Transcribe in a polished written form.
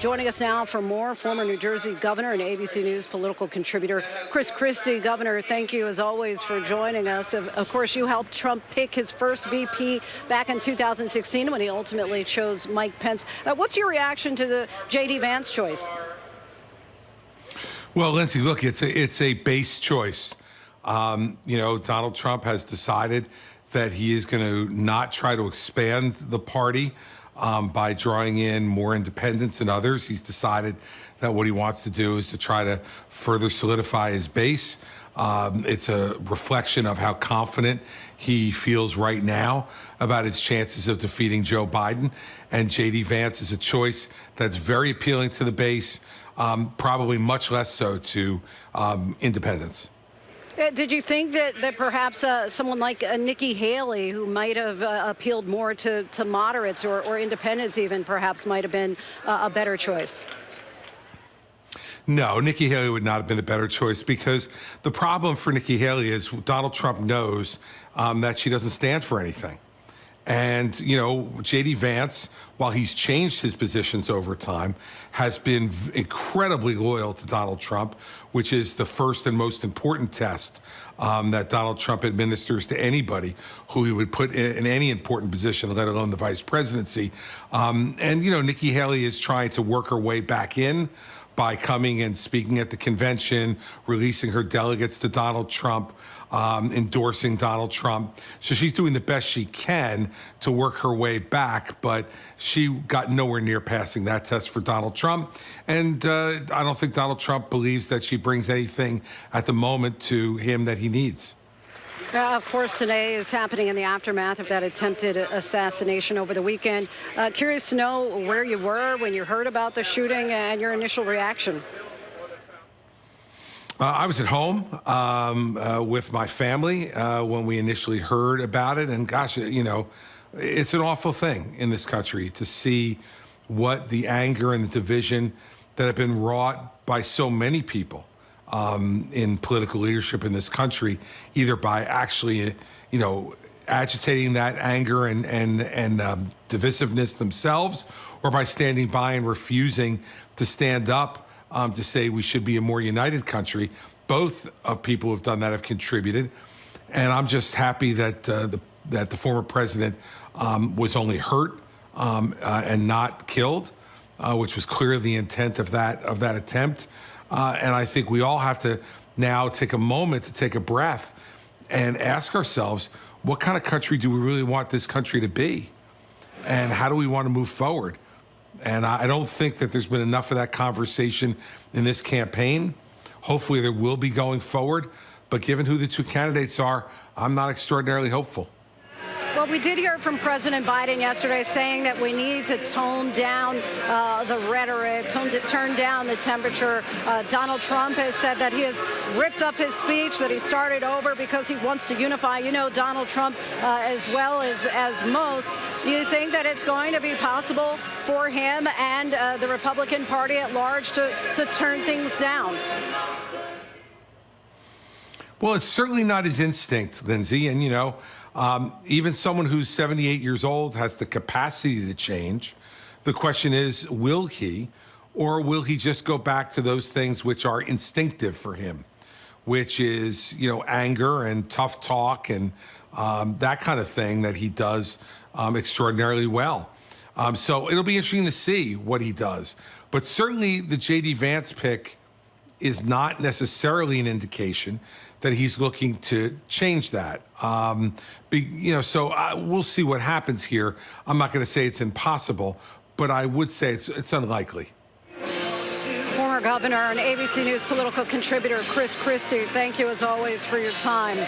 Joining us now for more, former New Jersey governor and ABC News political contributor Christie. Governor, thank you as always for joining us. Of course, you helped Trump pick his first VP back in 2016 when he ultimately chose Mike Pence. What's your reaction to the J.D. Vance choice? Well, Linsey, look, it's a base choice. Donald Trump has decided that he is going to not try to expand the party by drawing in more independents than others. He's decided that what he wants to do is to try to further solidify his base. It's a reflection of how confident he feels right now about his chances of defeating Joe Biden. And J.D. Vance is a choice that's very appealing to the base, probably much less so to independents. Did you think that perhaps someone like Nikki Haley, who might have appealed more to moderates or independents even, perhaps might have been a better choice? No, Nikki Haley would not have been a better choice, because the problem for Nikki Haley is Donald Trump knows that she doesn't stand for anything. And, J.D. Vance, while he's changed his positions over time, has been incredibly loyal to Donald Trump, which is the first and most important test that Donald Trump administers to anybody who he would put in any important position, let alone the vice presidency. Nikki Haley is trying to work her way back in by coming and speaking at the convention, releasing her delegates to Donald Trump, endorsing Donald Trump. So she's doing the best she can to work her way back, but she got nowhere near passing that test for Donald Trump. And I don't think Donald Trump believes that she brings anything at the moment to him that he needs. Of course, today is happening in the aftermath of that attempted assassination over the weekend. Curious to know where you were when you heard about the shooting and your initial reaction. I was at home with my family when we initially heard about it. And gosh, it's an awful thing in this country to see what the anger and the division that have been wrought by so many people in political leadership in this country, either by actually, agitating that anger and divisiveness themselves, or by standing by and refusing to stand up to say we should be a more united country. Both of people who have done that have contributed, and I'm just happy that the former president was only hurt and not killed, which was clearly the intent of that attempt. And I think we all have to now take a moment to take a breath and ask ourselves, what kind of country do we really want this country to be? And how do we want to move forward? And I don't think that there's been enough of that conversation in this campaign. Hopefully there will be going forward. But given who the two candidates are, I'm not extraordinarily hopeful. Well, we did hear from President Biden yesterday saying that we need to tone down the rhetoric, turn down the temperature. Donald Trump has said that he has ripped up his speech, that he started over because he wants to unify. You know Donald Trump as well as most. Do you think that it's going to be possible for him and the Republican Party at large to turn things down? Well, it's certainly not his instinct, Linsey. And, even someone who's 78 years old has the capacity to change. The question is, will he, or will he just go back to those things which are instinctive for him, which is, anger and tough talk and that kind of thing that he does extraordinarily well. So it'll be interesting to see what he does. But certainly the J.D. Vance pick is not necessarily an indication that he's looking to change that. So we'll see what happens here. I'm not going to say it's impossible, but I would say it's unlikely. Former governor and ABC News political contributor Christie, thank you as always for your time.